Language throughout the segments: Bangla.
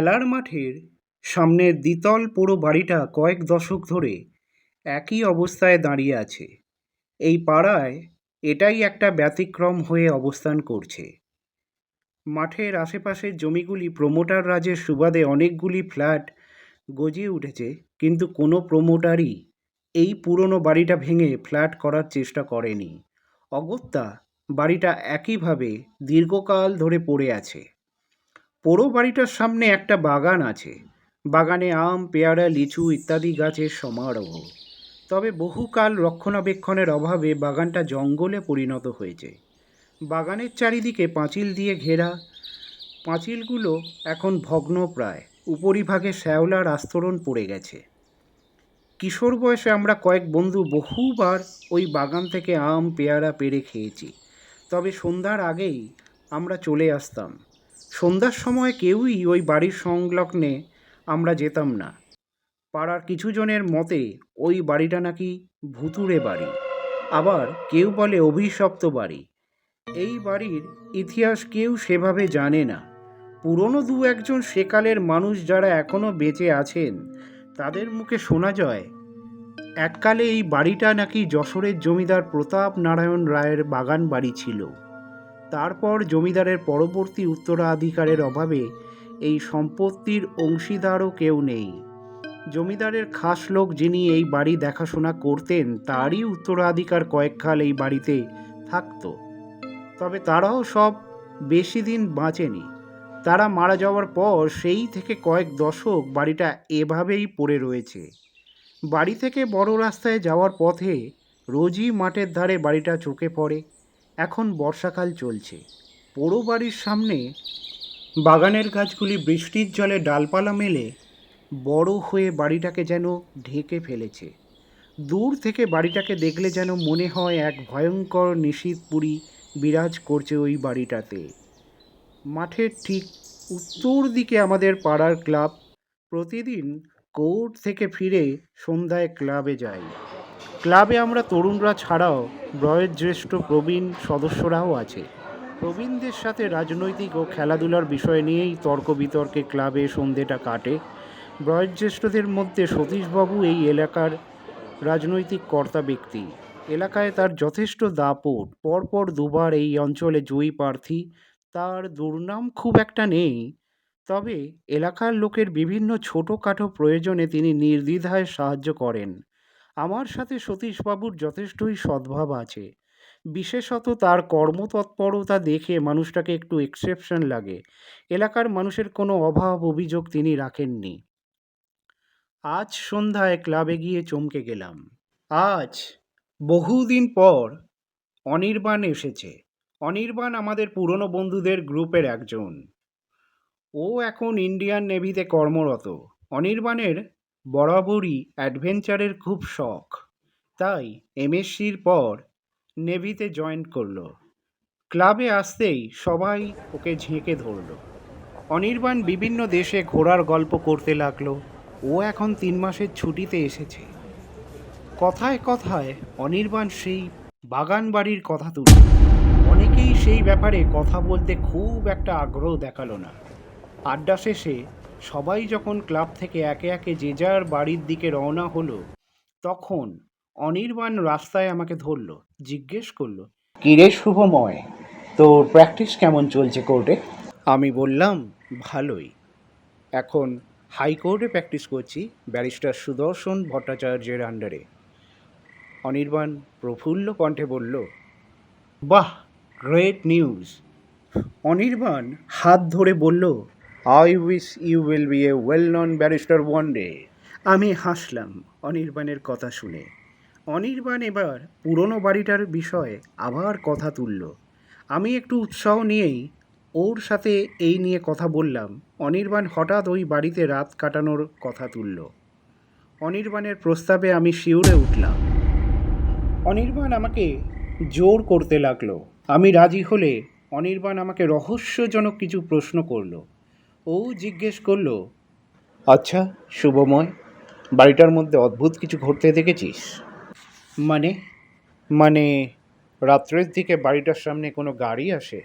খেলার মাঠের সামনের দ্বিতল পুরো বাড়িটা কয়েক দশক ধরে একই অবস্থায় দাঁড়িয়ে আছে। এই পাড়ায় এটাই একটা ব্যতিক্রম হয়ে অবস্থান করছে। মাঠের আশেপাশের জমিগুলি প্রমোটার রাজের সুবাদে অনেকগুলি ফ্ল্যাট গজিয়ে উঠেছে, কিন্তু কোনো প্রমোটারই এই পুরনো বাড়িটা ভেঙে ফ্ল্যাট করার চেষ্টা করেনি। অগত্যা বাড়িটা একইভাবে দীর্ঘকাল ধরে পড়ে আছে। পোড়ো বাড়িটার সামনে একটা বাগান আছে। বাগানে আম, পেয়ারা, লিচু ইত্যাদি গাছের সমারোহ। তবে বহুকাল রক্ষণাবেক্ষণের অভাবে বাগানটা জঙ্গলে পরিণত হয়েছে। বাগানের চারিদিকে পাঁচিল দিয়ে ঘেরা। পাঁচিলগুলো এখন ভগ্নপ্রায়। উপরিভাগে শ্যাওলার আস্তরণ পড়ে গেছে। কিশোর বয়সে আমরা কয়েক বন্ধু বহুবার ওই বাগান থেকে আম, পেয়ারা পেড়ে খেয়েছি। তবে সন্ধ্যার আগেই আমরা চলে আসতাম। সন্ধ্যার সময় কেউই ওই বাড়ির সংলগ্নে আমরা যেতাম না। পাড়ার কিছু জনের মতে ওই বাড়িটা নাকি ভুতুড়ে বাড়ি, আবার কেউ বলে অভিশপ্ত বাড়ি। এই বাড়ির ইতিহাস কেউ সেভাবে জানে না। পুরনো দু একজন সেকালের মানুষ যারা এখনো বেঁচে আছেন, তাদের মুখে শোনা যায় এককালে এই বাড়িটা নাকি যশোরের জমিদার প্রতাপ নারায়ণ রায়ের বাগান বাড়ি ছিল। তারপর জমিদারের পরবর্তী উত্তরাধিকারের অভাবে এই সম্পত্তির অংশীদারও কেউ নেই। জমিদারের খাস লোক যিনি এই বাড়ি দেখাশোনা করতেন, তারই উত্তরাধিকার কয়েককাল এই বাড়িতে থাকত। তবে তারাও সব বেশি দিন বাঁচেনি। তারা মারা যাওয়ার পর সেই থেকে কয়েক দশক বাড়িটা এভাবেই পড়ে রয়েছে। বাড়ি থেকে বড় রাস্তায় যাওয়ার পথে রোজই মাঠের ধারে বাড়িটা চোখে পড়ে। এখন বর্ষাকাল চলছে। পোড়ো বাড়ির সামনে বাগানের গাছগুলি বৃষ্টির জলে ডালপালা মেলে বড় হয়ে বাড়িটাকে যেন ঢেকে ফেলেছে। দূর থেকে বাড়িটাকে দেখলে যেন মনে হয় এক ভয়ঙ্কর নিশীথপুরী বিরাজ করছে ওই বাড়িটাতে। মাঠের ঠিক উত্তর দিকে আমাদের পাড়ার ক্লাব। প্রতিদিন কোর্ট থেকে ফিরে সন্ধ্যায় ক্লাবে যাই। ক্লাবে আমরা তরুণরা ছাড়াও বয়োজ্যেষ্ঠ প্রবীণ সদস্যরাও আছে। প্রবীণদের সাথে রাজনৈতিক ও খেলাধুলার বিষয় নিয়েই তর্ক বিতর্কে ক্লাবে সন্ধেটা কাটে। বয়োজ্যেষ্ঠদের মধ্যে সতীশবাবু এই এলাকার রাজনৈতিক কর্তা ব্যক্তি। এলাকায় তার যথেষ্ট দাপট। পরপর দুবার এই অঞ্চলে জয়ী প্রার্থী। তার দুর্নাম খুব একটা নেই, তবে এলাকার লোকের বিভিন্ন ছোটোখাটো প্রয়োজনে তিনি নির্দ্বিধায় সাহায্য করেন। আমার সাথে সতীশবাবুর যথেষ্টই সদ্ভাব আছে। বিশেষত তার কর্মতৎপরতা দেখে মানুষটাকে একটু এক্সেপশন লাগে। এলাকার মানুষের কোনো অভাব অভিযোগ তিনি রাখেননি। আজ সন্ধ্যায় ক্লাবে গিয়ে চমকে গেলাম। আজ বহুদিন পর অনির্বাণ এসেছে। অনির্বাণ আমাদের পুরনো বন্ধুদের গ্রুপের একজন। ও এখন ইন্ডিয়ান নেভিতে কর্মরত। অনির্বাণের বরাবরই অ্যাডভেঞ্চারের খুব শখ, তাই এমএসসির পর নেভিতে জয়েন করলো। ক্লাবে আসতেই সবাই ওকে ঝেঁকে ধরলো। অনির্বাণ বিভিন্ন দেশে ঘোরার গল্প করতে লাগলো। ও এখন 3 মাসের ছুটিতে এসেছে। কথায় কথায় অনির্বাণ সেই বাগান বাড়ির কথা তুলল। অনেকেই সেই ব্যাপারে কথা বলতে খুব একটা আগ্রহ দেখালো না। আড্ডা শেষে সবাই যখন ক্লাব থেকে একে একে যে যার বাড়ির দিকে রওনা হলো, তখন অনির্বাণ রাস্তায় আমাকে ধরলো, জিজ্ঞেস করলো, কিরে শুভময়, তোর প্র্যাকটিস কেমন চলছে কোর্টে? আমি বললাম, ভালোই। এখন হাইকোর্টে প্র্যাকটিস করছি, ব্যারিস্টার সুদর্শন ভট্টাচার্যের আন্ডারে। অনির্বাণ প্রফুল্ল কণ্ঠে বলল, বাহ, গ্রেট নিউজ। অনির্বাণ হাত ধরে বলল, I wish you will be a well known barrister one day. আমি হাসলাম অনির্বাণের কথা শুনে। অনির্বাণ এবার পুরনো বাড়িটার বিষয়ে আবার কথা তুলল। আমি একটু উৎসাহ নিয়েই ওর সাথে এই নিয়ে কথা বললাম। অনির্বাণ হঠাৎ ওই বাড়িতে রাত কাটানোর কথা তুলল। অনির্বাণের প্রস্তাবে আমি শিউরে উঠলাম। অনির্বাণ আমাকে জোর করতে লাগলো। আমি রাজি হলে অনির্বাণ আমাকে রহস্যজনক কিছু প্রশ্ন করলো। ও জিজ্ঞেস করলো, আচ্ছা শুভময়, বাড়িটার মধ্যে অদ্ভুত কিছু ঘটতে দেখেছিস? মানে মানে রাত্রের দিকে বাড়িটার সামনে কোনো গাড়ি আসে?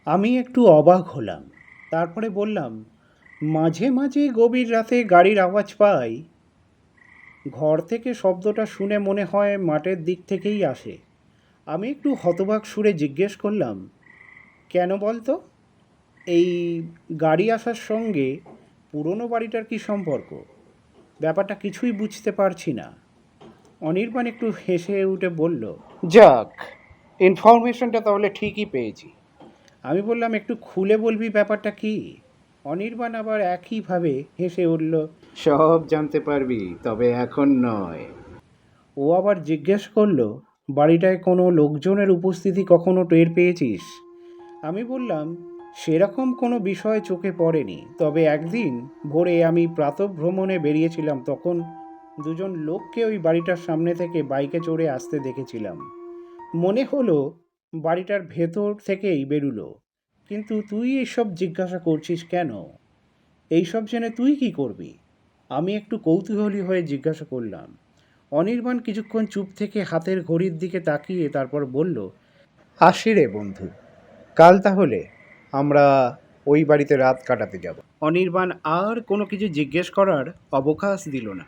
আমি একটু অবাক হলাম। তারপরে বললাম, মাঝে মাঝে গভীর রাতে গাড়ির আওয়াজ পাই। ঘর থেকে শব্দটা শুনে মনে হয় মাঠের দিক থেকেই আসে। আমি একটু হতবাক সুরে জিজ্ঞেস করলাম, কেন বলতো? এই গাড়ি আসার সঙ্গে পুরনো বাড়িটার কি সম্পর্ক? ব্যাপারটা কিছুই বুঝতে পারছি না। অনির্বাণ একটু হেসে উঠে বলল, যাক, ইনফরমেশনটা তাহলে ঠিকই পেয়েছি। আমি বললাম, একটু খুলে বলবি ব্যাপারটা কি? অনির্বাণ আবার একইভাবে হেসে উঠল, সব জানতে পারবি, তবে এখন নয়। ও আবার জিজ্ঞেস করলো, বাড়িটায় কোনো লোকজনের উপস্থিতি কখনো টের পেয়েছিস? আমি বললাম, সেরকম কোনো বিষয় চোখে পড়েনি, তবে একদিন ভোরে আমি প্রাতঃভ্রমণে বেরিয়েছিলাম, তখন দুজন লোককে ওই বাড়িটার সামনে থেকে বাইকে চড়ে আসতে দেখেছিলাম। মনে হলো বাড়িটার ভেতর থেকেই বেরুলো। কিন্তু তুই এইসব জিজ্ঞাসা করছিস কেন? এইসব জেনে তুই কি করবি? আমি একটু কৌতূহলী হয়ে জিজ্ঞাসা করলাম। অনির্বাণ কিছুক্ষণ চুপ থেকে হাতের ঘড়ির দিকে তাকিয়ে তারপর বলল, আসি রে বন্ধু, কাল তাহলে আমরা ওই বাড়িতে রাত কাটাতে যাব। অনির্বাণ আর কোনো কিছু জিজ্ঞেস করার অবকাশ দিল না,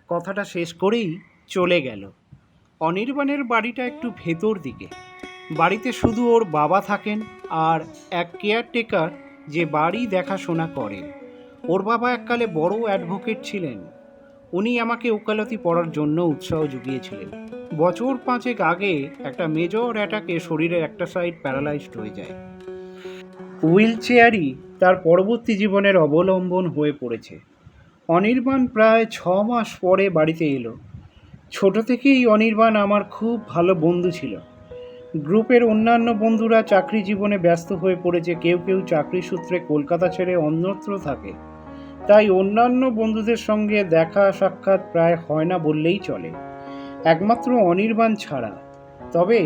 কথাটা শেষ করেই চলে গেল। অনির্বাণের বাড়িটা একটু ভেতর দিকে। বাড়িতে শুধু ওর বাবা থাকেন আর এক কেয়ারটেকার যে বাড়ি দেখাশোনা করেন। ওর বাবা এককালে বড় অ্যাডভোকেট ছিলেন। উনি আমাকে ওকালতি পড়ার জন্য উৎসাহ জুগিয়েছিলেন। বছর 5 আগে একটা মেজর অ্যাটাকে শরীরের একটা সাইড প্যারালাইজড হয়ে যায়। হুইল চেয়ারই তার পরবর্তী জীবনের অবলম্বন হয়ে পড়েছে। অনির্বাণ প্রায় 6 মাস পরে বাড়িতে এলো। ছোট থেকেই অনির্বাণ আমার খুব ভালো বন্ধু ছিল। গ্রুপের অন্যান্য বন্ধুরা চাকরি জীবনে ব্যস্ত হয়ে পড়েছে, কেউ কেউ চাকরি সূত্রে কলকাতা ছেড়ে অন্যত্র থাকে। তাই অন্যান্য বন্ধুদের সঙ্গে দেখা সাক্ষাৎ প্রায় হয় না বললেই চলে, একমাত্র অনির্বাণ ছাড়া। তবে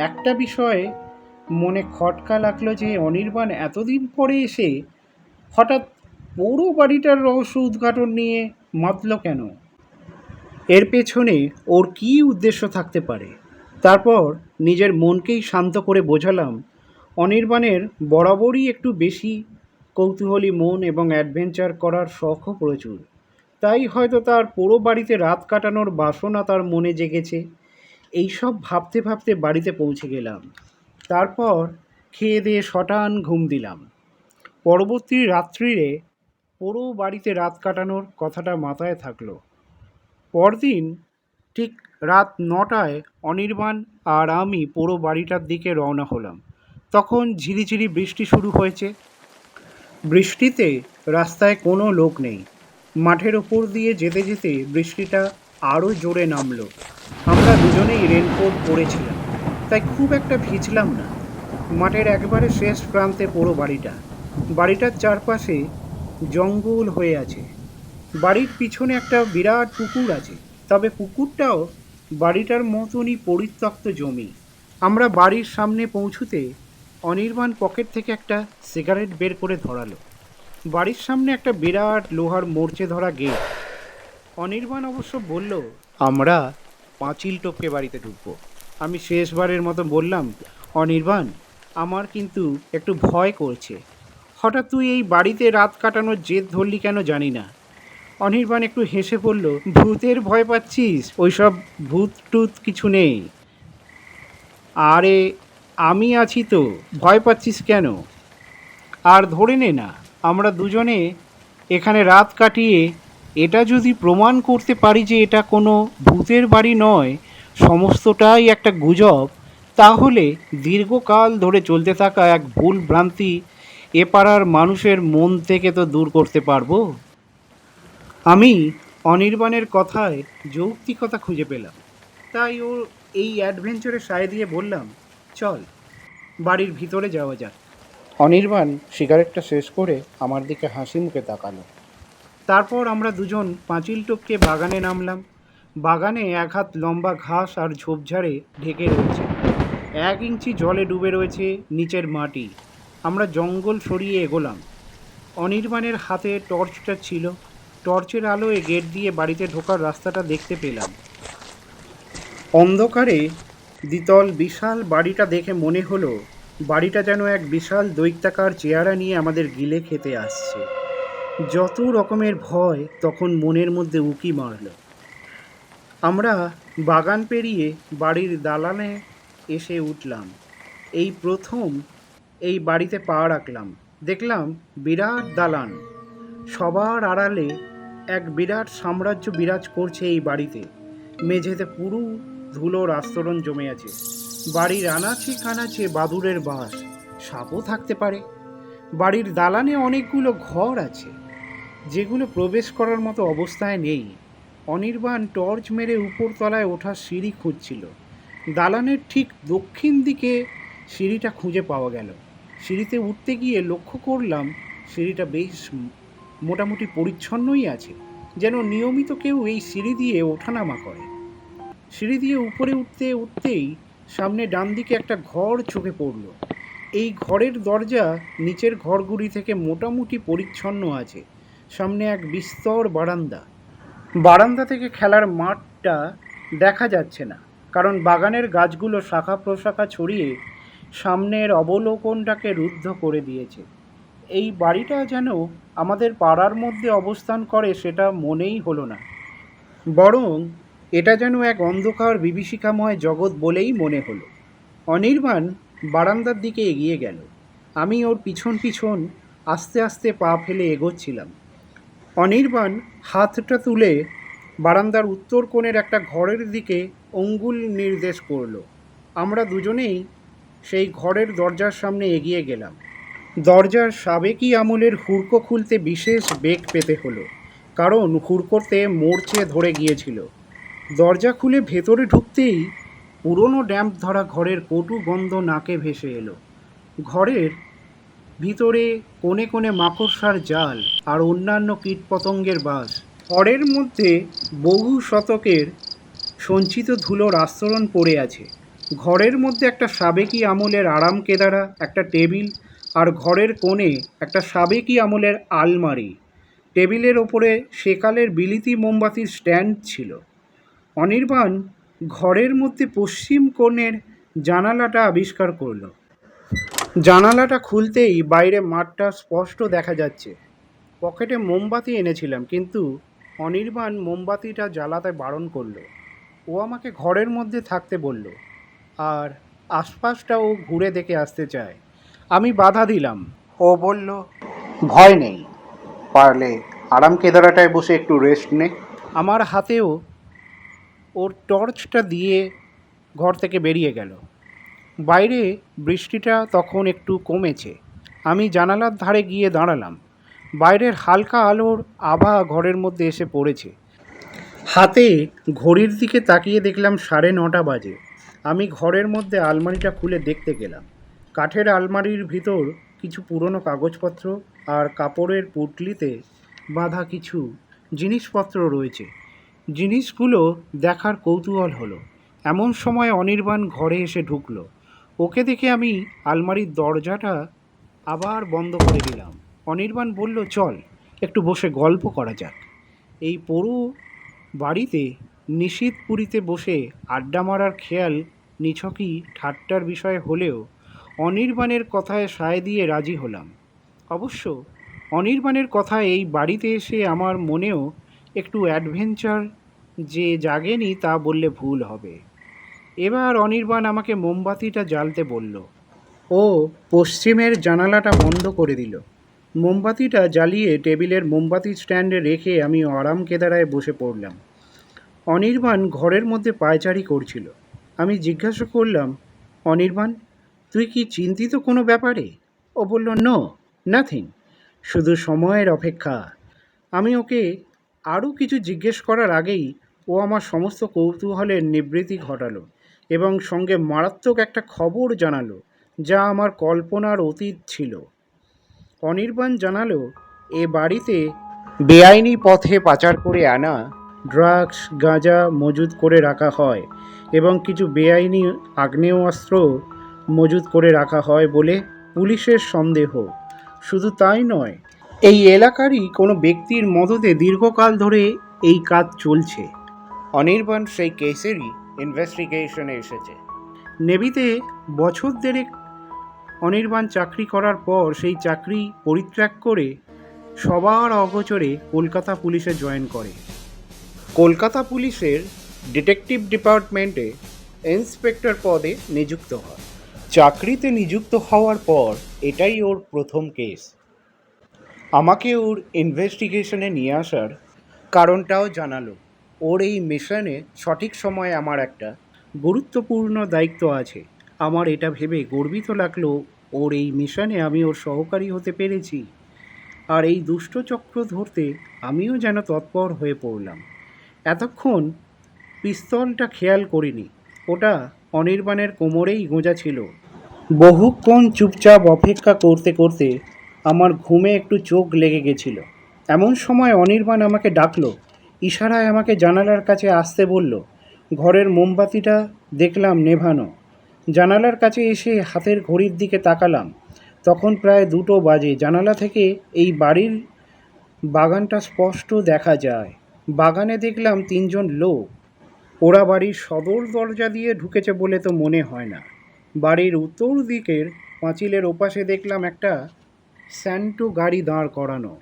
একটা বিষয়ে মনে খটকা লাগলো যে অনির্বাণ এতদিন পরে এসে হঠাৎ পুরো বাড়িটার রহস্য উদ্ঘাটন নিয়ে মাতল কেন? এর পেছনে ওর কী উদ্দেশ্য থাকতে পারে? তারপর নিজের মনকেই শান্ত করে বোঝালাম, অনির্বাণের বরাবরই একটু বেশি কৌতূহলী মন এবং অ্যাডভেঞ্চার করার শখও প্রচুর। তাই হয়তো তার পুরো বাড়িতে রাত কাটানোর বাসনা তার মনে জেগেছে। এইসব ভাবতে ভাবতে বাড়িতে পৌঁছে গেলাম। তারপর খেয়ে দিয়ে শটান ঘুম দিলাম। পরবর্তী রাত্রিরে পুরো বাড়িতে রাত কাটানোর কথাটা মাথায় থাকলো। পরদিন ঠিক রাত 9টায় অনির্বাণ আর আমি পুরো বাড়িটার দিকে রওনা হলাম। তখন ঝিরিঝিরি বৃষ্টি শুরু হয়েছে। বৃষ্টিতে রাস্তায় কোনো লোক নেই। মাঠের ওপর দিয়ে যেতে যেতে বৃষ্টিটা আরও জোরে নামলো। আমরা দুজনেই রেনকোট পরেছিলাম, তাই খুব একটা ভিজলাম না। মাঠের একবারে শেষ প্রান্তে পুরো বাড়িটা। বাড়িটার চারপাশে জঙ্গল হয়ে আছে। বাড়ির পিছনে একটা বিরাট পুকুর আছে, তবে পুকুরটাও বাড়িটার মতনই পরিত্যক্ত জমি। আমরা বাড়ির সামনে পৌঁছুতে অনির্বাণ পকেট থেকে একটা সিগারেট বের করে ধরালো। বাড়ির সামনে একটা বিরাট লোহার মরচে ধরা গেট। অনির্বাণ অবশ্য বলল, আমরা পাঁচিল টপকে বাড়িতে ঢুকবো। আমি শেষবারের মতো বললাম, অনির্বাণ, আমার কিন্তু একটু ভয় করছে। হঠাৎ তুই এই বাড়িতে রাত কাটানোর জেদ ধরলি কেন জানি না। অনির্বাণ একটু হেসে বলল, ভূতের ভয় পাচ্ছিস? ওইসব ভূত টুত কিছু নেই। আরে আমি আছি তো, ভয় পাচ্ছিস কেন? আর ধরে নে না, আমরা দুজনে এখানে রাত কাটিয়ে এটা যদি প্রমাণ করতে পারি যে এটা কোনো ভূতের বাড়ি নয়, সমস্তটাই একটা গুজব, তাহলে দীর্ঘকাল ধরে চলতে থাকা এক ভুল ভ্রান্তি এ পাড়ার মানুষের মন থেকে তো দূর করতে পারবো। আমি অনির্বাণের কথায় যৌক্তিকতা খুঁজে পেলাম, তাই ওর এই অ্যাডভেঞ্চারে সায় দিয়ে বললাম, চল বাড়ির ভিতরে যাওয়া যাক। অনির্বাণ সিগারেটটা শেষ করে আমার দিকে হাসি মুখে তাকালো। তারপর আমরা দুজন পাঁচিল টপকে বাগানে নামলাম। বাগানে 1 হাত লম্বা ঘাস আর ঝোপঝাড়ে ঢেকে রয়েছে। 1 ইঞ্চি জলে ডুবে রয়েছে নিচের মাটি। আমরা জঙ্গল সরিয়ে এগোলাম। অনির্বাণের হাতে টর্চটা ছিল। টর্চের আলোয় গেট দিয়ে বাড়িতে ঢোকার রাস্তাটা দেখতে পেলাম। অন্ধকারে দ্বিতল বিশাল বাড়িটা দেখে মনে হলো বাড়িটা যেন এক বিশাল দৈত্যাকার চেহারা নিয়ে আমাদের গিলে খেতে আসছে। যত রকমের ভয় তখন মনের মধ্যে উকি মারল। আমরা বাগান পেরিয়ে বাড়ির দালানে এসে উঠলাম। এই প্রথম এই বাড়িতে পা রাখলাম। দেখলাম বিরাট দালান, সবার আড়ালে এক বিরাট সাম্রাজ্য বিরাজ করছে এই বাড়িতে। মেঝেতে পুরু ধুলোর আস্তরণ জমে আছে। বাড়ির আনাচে কানাচে বাদুড়ের বাস, সাপও থাকতে পারে। বাড়ির দালানে অনেকগুলো ঘর আছে, যেগুলো প্রবেশ করার মতো অবস্থায় নেই। অনির্বাণ টর্চ মেরে উপরতলায় ওঠার সিঁড়ি খুঁজছিল। দালানের ঠিক দক্ষিণ দিকে সিঁড়িটা খুঁজে পাওয়া গেল। সিঁড়িতে উঠতে গিয়ে লক্ষ্য করলাম সিঁড়িটা বেশ মোটামুটি পরিচ্ছন্নই আছে, যেন নিয়মিত কেউ এই সিঁড়ি দিয়ে ওঠানামা করে। সিঁড়ি দিয়ে উপরে উঠতে উঠতেই সামনে ডান দিকে একটা ঘর চোখে পড়ল। এই ঘরের দরজা নিচের ঘরগুলি থেকে মোটামুটি পরিচ্ছন্ন আছে। সামনে এক বিস্তর বারান্দা। বারান্দা থেকে খেলার মাঠটা দেখা যাচ্ছে না, কারণ বাগানের গাছগুলো শাখা প্রশাখা ছড়িয়ে সামনের অবলোকনটাকে রুদ্ধ করে দিয়েছে। এই বাড়িটা যেন আমাদের পাড়ার মধ্যে অবস্থান করে সেটা মনেই হলো না, বরং এটা যেন এক অন্ধকার বিভীষিকাময় জগৎ বলেই মনে হলো। অনির্বাণ বারান্দার দিকে এগিয়ে গেল। আমি ওর পিছন পিছন আস্তে আস্তে পা ফেলে এগোচ্ছিলাম। অনির্বাণ হাতটা তুলে বারান্দার উত্তর কোণের একটা ঘরের দিকে অঙ্গুল নির্দেশ করলো। আমরা দুজনেই সেই ঘরের দরজার সামনে এগিয়ে গেলাম। দরজার সাবেকি আমলের হুড়কো খুলতে বিশেষ বেগ পেতে হলো, কারণ হুড়কোতে মরচে ধরে গিয়েছিল। দরজা খুলে ভেতরে ঢুকতেই পুরনো ড্যাম্প ধরা ঘরের কটু গন্ধ নাকে ভেসে এলো। ঘরের ভিতরে কোণে কোণে মাকড়সার জাল আর অন্যান্য কীটপতঙ্গের বাস। ঘরের মধ্যে বহু শতকের সঞ্চিত ধুলোর আস্তরণ পড়ে আছে। ঘরের মধ্যে একটা সাবেকি আমলের আরাম কেদারা, একটা টেবিল, আর ঘরের কোণে একটা সাবেকি আমলের আলমারি। টেবিলের ওপরে সেকালের বিলিতি মোমবাতির স্ট্যান্ড ছিল। অনির্বাণ ঘরের মধ্যে পশ্চিম কোণের জানালাটা আবিষ্কার করলো। জানালাটা খুলতেই বাইরে মাঠটা স্পষ্ট দেখা যাচ্ছে। পকেটে মোমবাতি এনেছিলাম, কিন্তু অনির্বাণ মোমবাতিটা জ্বালাতে বারণ করলো। ও আমাকে ঘরের মধ্যে থাকতে বলল, আর আশপাশটাও ঘুরে দেখে আসতে চায়। আমি বাধা দিলাম। ও বলল, ভয় নেই, পারলে আরাম কেদারাটায় বসে একটু রেস্ট নে। আমার হাতেও ওর টর্চটা দিয়ে ঘর থেকে বেরিয়ে গেল। বাইরে বৃষ্টিটা তখন একটু কমেছে। আমি জানালার ধারে গিয়ে দাঁড়ালাম। বাইরের হালকা আলোর আভা ঘরের মধ্যে এসে পড়েছে। হাতে ঘড়ির দিকে তাকিয়ে দেখলাম 9:30 বাজে। আমি ঘরের মধ্যে আলমারিটা খুলে দেখতে গেলাম। কাঠের আলমারির ভিতর কিছু পুরনো কাগজপত্র আর কাপড়ের পুঁটলিতে বাঁধা কিছু জিনিসপত্র রয়েছে। জিনিসগুলো দেখার কৌতূহল হলো। এমন সময় অনির্বাণ ঘরে এসে ঢুকলো। ওকে দেখে আমি আলমারির দরজাটা আবার বন্ধ করে দিলাম। অনির্বাণ বলল, চল একটু বসে গল্প করা যাক। এই পুরো বাড়িতে নিশীথপুরীতে বসে আড্ডা মারার খেয়াল নিছকই ঠাট্টার বিষয় হলেও অনির্বাণের কথায় সায় দিয়ে রাজি হলাম। অবশ্য অনির্বাণের কথা এই বাড়িতে এসে আমার মনেও একটু অ্যাডভেঞ্চার যে জাগেনি তা বললে ভুল হবে। এবার অনির্বাণ আমাকে মোমবাতিটা জ্বালতে বলল। ও পশ্চিমের জানালাটা বন্ধ করে দিল। মোমবাতিটা জ্বালিয়ে টেবিলের মোমবাতি স্ট্যান্ডে রেখে আমি আরাম কেদারায় বসে পড়লাম। অনির্বাণ ঘরের মধ্যে পায়চারি করছিল। আমি জিজ্ঞাসা করলাম, অনির্বাণ, তুই কি চিন্তিত কোনো ব্যাপারে? ও বলল, নো, নাথিং, শুধু সময়ের অপেক্ষা। আমি ওকে আরও কিছু জিজ্ঞেস করার আগেই ও আমার সমস্ত কৌতূহলের নিবৃত্তি ঘটালো এবং সঙ্গে মারাত্মক একটা খবর জানালো, যা আমার কল্পনার অতীত ছিল। অনির্বাণ জানালো, এ বাড়িতে বেআইনি পথে পাচার করে আনা ড্রাগস, গাঁজা মজুত করে রাখা হয় এবং কিছু বেআইনি আগ্নেয়াস্ত্র মজুত করে রাখা হয় বলে পুলিশের সন্দেহ। শুধু তাই নয়, এই এলাকারই কোনো ব্যক্তির মদতে দীর্ঘকাল ধরে এই কাজ চলছে। অনির্বাণ সেই কেসেরই ইনভেস্টিগেশনে এসেছে। নেভিতে বছর দেড়েক অনির্বাণ চাকরি করার পর সেই চাকরি পরিত্যাগ করে সবার অগোচরে কলকাতা পুলিশে জয়েন করে। কলকাতা পুলিশের ডিটেকটিভ ডিপার্টমেন্টে ইন্সপেক্টর পদে নিযুক্ত হয়। চাকরিতে নিযুক্ত হওয়ার পর এটাই ওর প্রথম কেস। আমাকে ওর ইনভেস্টিগেশনে নিয়ে আসার কারণটাও জানালো। ওর এই মিশনে সঠিক সময়ে আমার একটা গুরুত্বপূর্ণ দায়িত্ব আছে। আমার এটা ভেবে গর্বিত লাগলো ওর এই মিশনে আমি ওর সহকারী হতে পেরেছি। আর এই দুষ্ট চক্র ধরতে আমিও যেন তৎপর হয়ে পড়লাম। এতক্ষণ পিস্তলটা খেয়াল করিনি, ওটা অনির্বাণের কোমরেই গোঁজা ছিল। বহুক্ষণ চুপচাপ অপেক্ষা করতে করতে আমার ঘুমে একটু চোখ লেগে গেছিল। এমন সময় অনির্বাণ আমাকে ডাকলো, ইশারায় আমাকে জানালার কাছে আসতে বলল। ঘরের মোমবাতিটা দেখলাম নেভানো। জানালার কাছে এসে হাতের ঘড়ির দিকে তাকালাম, তখন প্রায় 2টো বাজে। জানালা থেকে এই বাড়ির বাগানটা স্পষ্ট দেখা যায়। বাগানে দেখলাম 3জন লোক। ওরা বাড়ির সদর দরজা দিয়ে ঢুকেছে বলে তো মনে হয় না। বাড়ির উত্তর দিকের পাঁচিলের ওপাশে দেখলাম একটা স্যান্টো গাড়ি দাঁড় করানো।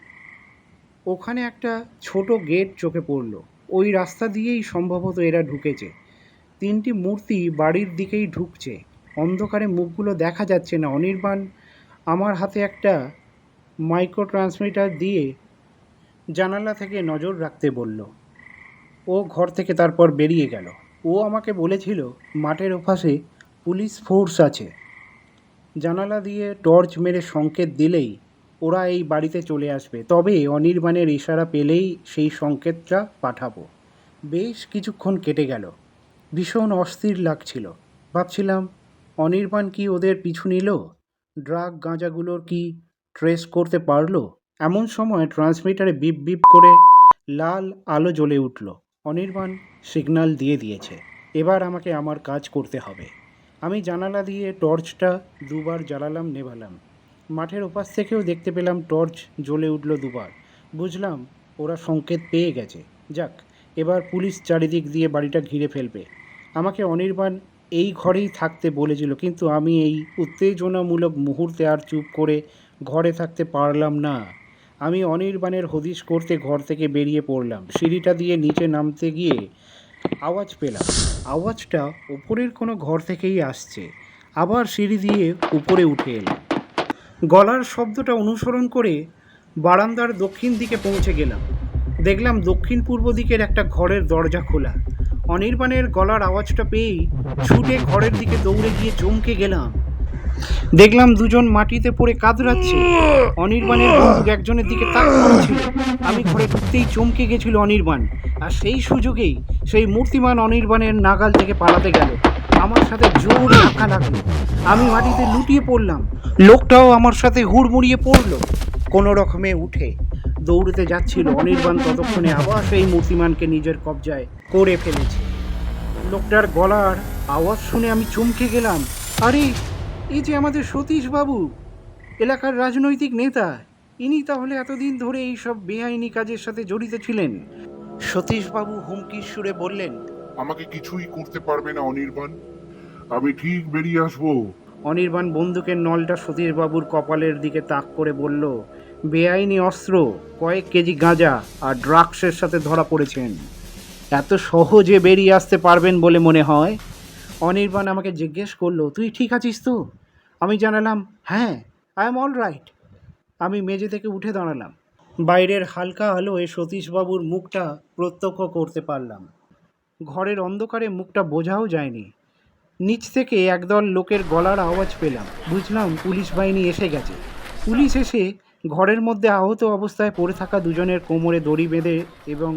ওখানে একটা ছোট গেট চোখে পড়ল। ওই রাস্তা দিয়েই সম্ভবত এরা ঢুকেছে। 3টি মূর্তি বাড়ির দিকেই ঢুকছে। অন্ধকারে মুখগুলো দেখা যাচ্ছে না। অনির্বাণ আমার হাতে একটা মাইক্রো ট্রান্সমিটার দিয়ে জানালা থেকে নজর রাখতে বলল। ও ঘর থেকে তারপর বেরিয়ে গেল। ও আমাকে বলেছিল মাঠের ওপাশে পুলিশ ফোর্স আছে। জানালা দিয়ে টর্চ মেরে সংকেত দিলেই ওরা এই বাড়িতে চলে আসবে। তবে অনির্বাণের ইশারা পেলেই সেই সংকেতটা পাঠাবো। বেশ কিছুক্ষণ কেটে গেল। ভীষণ অস্থির লাগছিল। ভাবছিলাম অনির্বাণ কি ওদের পিছু নিল? ড্রাগ গাঁজাগুলোর কি ট্রেস করতে পারলো? এমন সময় ট্রান্সমিটারে বিপ বিপ করে লাল আলো জ্বলে উঠল। অনির্বাণ সিগন্যাল দিয়ে দিয়েছে। এবার আমাকে আমার কাজ করতে হবে। আমি জানালা দিয়ে টর্চটা 2বার জ্বালালাম, নেভালাম। মাঠের ওপাশ থেকেও দেখতে পেলাম টর্চ জ্বলে উঠল 2বার। বুঝলাম ওরা সংকেত পেয়ে গেছে। যাক, এবার পুলিশ চারিদিক দিয়ে বাড়িটা ঘিরে ফেলবে। আমাকে অনির্বাণ এই ঘরেই থাকতে বলেছিল, কিন্তু আমি এই উত্তেজনামূলক মুহূর্তে আর চুপ করে ঘরে থাকতে পারলাম না। আমি অনির্বাণের হদিশ করতে ঘর থেকে বেরিয়ে পড়লাম। সিঁড়িটা দিয়ে নিচে নামতে গিয়ে আওয়াজ পেলাম। আওয়াজটা ওপরের কোনো ঘর থেকেই আসছে। আবার সিঁড়ি দিয়ে উপরে উঠে এলাম। গলার শব্দটা অনুসরণ করে বারান্দার দক্ষিণ দিকে পৌঁছে গেলাম। দেখলাম দক্ষিণ পূর্ব দিকের একটা ঘরের দরজা খোলা। অনির্বাণের গলার আওয়াজটা পেয়েই ছুটে ঘরের দিকে দৌড়ে গিয়ে চমকে গেলাম। দেখলাম 2জন মাটিতে পড়ে কাতরাচ্ছে। অনির্বাণের বন্দুক একজনের দিকে তাক করা ছিল। আমি ঘরে ঢুকতেই চমকে গেছিল অনির্বাণ। আর সেই সুযোগেই সেই মূর্তিমান অনির্বাণের নাগাল থেকে পালাতে গেল। আমার সাথে জোর ধাক্কা লাগলো। আমি মাটিতে লুটিয়ে পড়লাম। লোকটাও আমার সাথে হুড়মুড়িয়ে পড়লো। কোনো রকমে উঠে দৌড়তে যাচ্ছিল। অনির্বাণ ততক্ষণে আবার সেই মূর্তিমানকে নিজের কবজায় করে ফেলেছে। লোকটার গলার আওয়াজ শুনে আমি চমকে গেলাম। আরে, এই যে আমাদের সতীশবাবু, এলাকার রাজনৈতিক নেতা। ইনি তাহলে এতদিন ধরে এই সব বেআইনি কাজের সাথে জড়িত ছিলেন। সতীশবাবু হুমকির সুরে বললেন, আমাকে কিছুই করতে পারবে না অনির্বাণ, আমি ঠিক বেরিয়ে আসবো। অনির্বাণ বন্দুকের নলটা সতীশবাবুর কপালের দিকে তাক করে বলল, বেআইনি অস্ত্র, কয়েক কেজি গাঁজা আর ড্রাগসের সাথে ধরা পড়েছেন। এত সহজে বেরিয়ে আসতে পারবেন বলে মনে হয়? অনির্বাণ আমাকে জিজ্ঞেস করলো, তুই ঠিক আছিস তো? আমি জানালাম, হ্যাঁ, আই এম অল রাইট। আমি মেঝে থেকে উঠে দাঁড়ালাম। বাইরের হালকা আলোয় সতীশবাবুর মুখটা প্রত্যক্ষ করতে পারলাম। ঘরের অন্ধকারে মুখটা বোঝাও যায়নি। নিচ থেকে একদল লোকের গলার আওয়াজ পেলাম। বুঝলাম পুলিশ বাহিনী এসে গেছে। পুলিশ এসে ঘরের মধ্যে আহত অবস্থায় পড়ে থাকা 2জনের কোমরে দড়ি বেঁধে এবং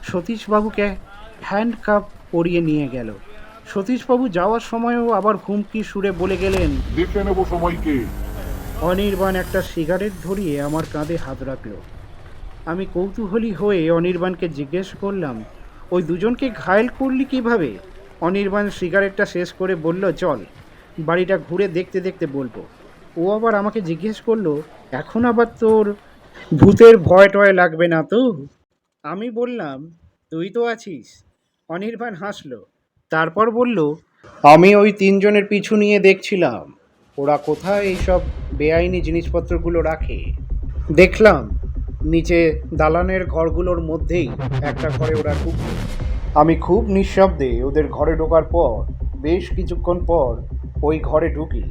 সতীশবাবুকে হ্যান্ডকাপ পরিয়ে নিয়ে গেল। সতীশবাবু যাওয়ার সময়ও আবার হুমকি সুরে বলে গেলেন, দেখে নেবো সময়কে। অনির্বাণ একটা সিগারেট ধরিয়ে আমার কাঁধে হাত রাখল। আমি কৌতূহলী হয়ে অনির্বাণকে জিজ্ঞেস করলাম, ওই 2জনকে ঘায়েল করলি কিভাবে? অনির্বাণ সিগারেটটা শেষ করে বলল, চল, বাড়িটা ঘুরে দেখতে দেখতে বলবো। ও আবার আমাকে জিজ্ঞেস করলো, এখন আবার তোর ভূতের ভয় টয় লাগবে না তো? আমি বললাম, তুই তো আছিস। অনির্বাণ হাসলো। তারপর বলল, আমি ওই 3জনের পিছু নিয়ে দেখছিলাম ওরা কোথায় এইসব বেআইনি জিনিসপত্রগুলো রাখে। দেখলাম নিচে দালানের ঘরগুলোর মধ্যেই একটা ঘরে ওরা ঢুকলো। আমি খুব নিঃশব্দে ওদের ঘরে ঢোকার পর বেশ কিছুক্ষণ পর ওই ঘরে ঢুকি।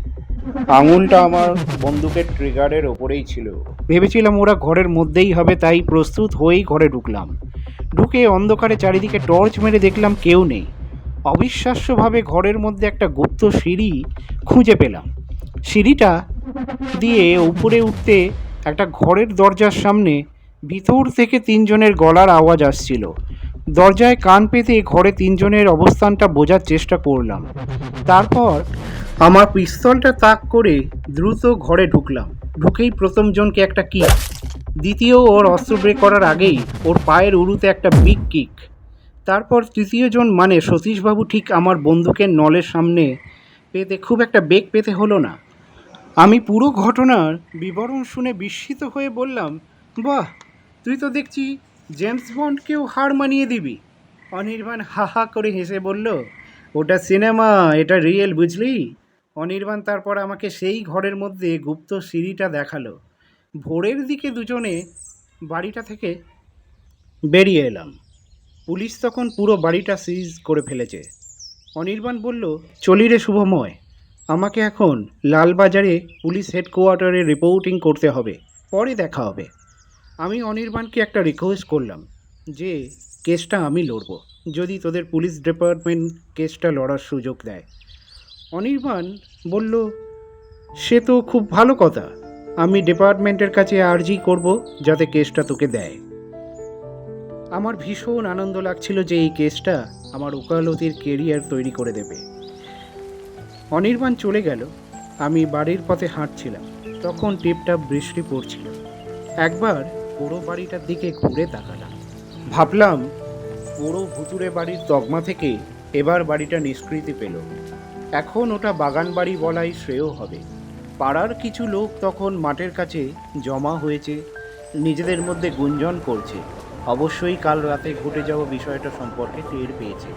আঙুলটা আমার বন্দুকের ট্রিগারের ওপরেই ছিল। ভেবেছিলাম ওরা ঘরের মধ্যেই হবে, তাই প্রস্তুত হয়েই ঘরে ঢুকলাম। ঢুকে অন্ধকারে চারিদিকে টর্চ মেরে দেখলাম কেউ নেই। অবিশ্বাস্যভাবে ঘরের মধ্যে একটা গুপ্ত সিঁড়ি খুঁজে পেলাম। সিঁড়িটা দিয়ে উপরে উঠতে একটা ঘরের দরজার সামনে ভিতর থেকে তিনজনের গলার আওয়াজ আসছিল। দরজায় কান পেতে ঘরে তিনজনের অবস্থানটা বোঝার চেষ্টা করলাম। তারপর আমার পিস্তলটা তাক করে দ্রুত ঘরে ঢুকলাম। ঢুকেই প্রথম জনকে একটা কিক, দ্বিতীয় ওর অস্ত্র ব্রেক করার আগেই ওর পায়ের উরুতে একটা বিগ কিক। তারপর তৃতীয় জন মানে সতীশবাবু ঠিক আমার বন্দুকের নলের সামনে পেতে খুব একটা বেগ পেতে হলো না। আমি পুরো ঘটনার বিবরণ শুনে বিস্মিত হয়ে বললাম, বাহ, তুই তো দেখছি জেমস বন্ডকেও হার মানিয়ে দিবি। অনির্বাণ হা হা করে হেসে বলল, ওটা সিনেমা, এটা রিয়েল, বুঝলি? অনির্বাণ তারপর আমাকে সেই ঘরের মধ্যে গুপ্ত সিঁড়িটা দেখালো। ভোরের দিকে দুজনে বাড়িটা থেকে বেরিয়ে এলাম। পুলিশ তখন পুরো বাড়িটা সিজ করে ফেলেছে। অনির্বাণ বলল, চলি রে শুভময়, আমাকে এখন লালবাজারে পুলিশ হেডকোয়ার্টারে রিপোর্টিং করতে হবে, পরে দেখা হবে। আমি অনির্বাণকে একটা রিকোয়েস্ট করলাম যে কেসটা আমি লড়ব, যদি তোদের পুলিশ ডিপার্টমেন্ট কেসটা লড়ার সুযোগ দেয়। অনির্বাণ বলল, সে তো খুব ভালো কথা, আমি ডিপার্টমেন্টের কাছে আর্জি করব যাতে কেসটা তোকে দেয়। আমার ভীষণ আনন্দ লাগছিল যে এই কেসটা আমার ওকালতির কেরিয়ার তৈরি করে দেবে। অনির্বাণ চলে গেল। আমি বাড়ির পথে হাঁটছিলাম, তখন টিপটাপ বৃষ্টি পড়ছিল। একবার পুরো বাড়িটার দিকে ঘুরে তাকালাম। ভাবলাম পুরো ভুতুরে বাড়ির তকমা থেকে এবার বাড়িটা নিষ্কৃতি পেল। এখন ওটা বাগান বাড়ি বলাই শ্রেয় হবে। পাড়ার কিছু লোক তখন মাঠের কাছে জমা হয়েছে, নিজেদের মধ্যে গুঞ্জন করছে। অবশ্যই কাল রাতে ঘটে যাওয়া বিষয়টা সম্পর্কে টের পেয়েছে।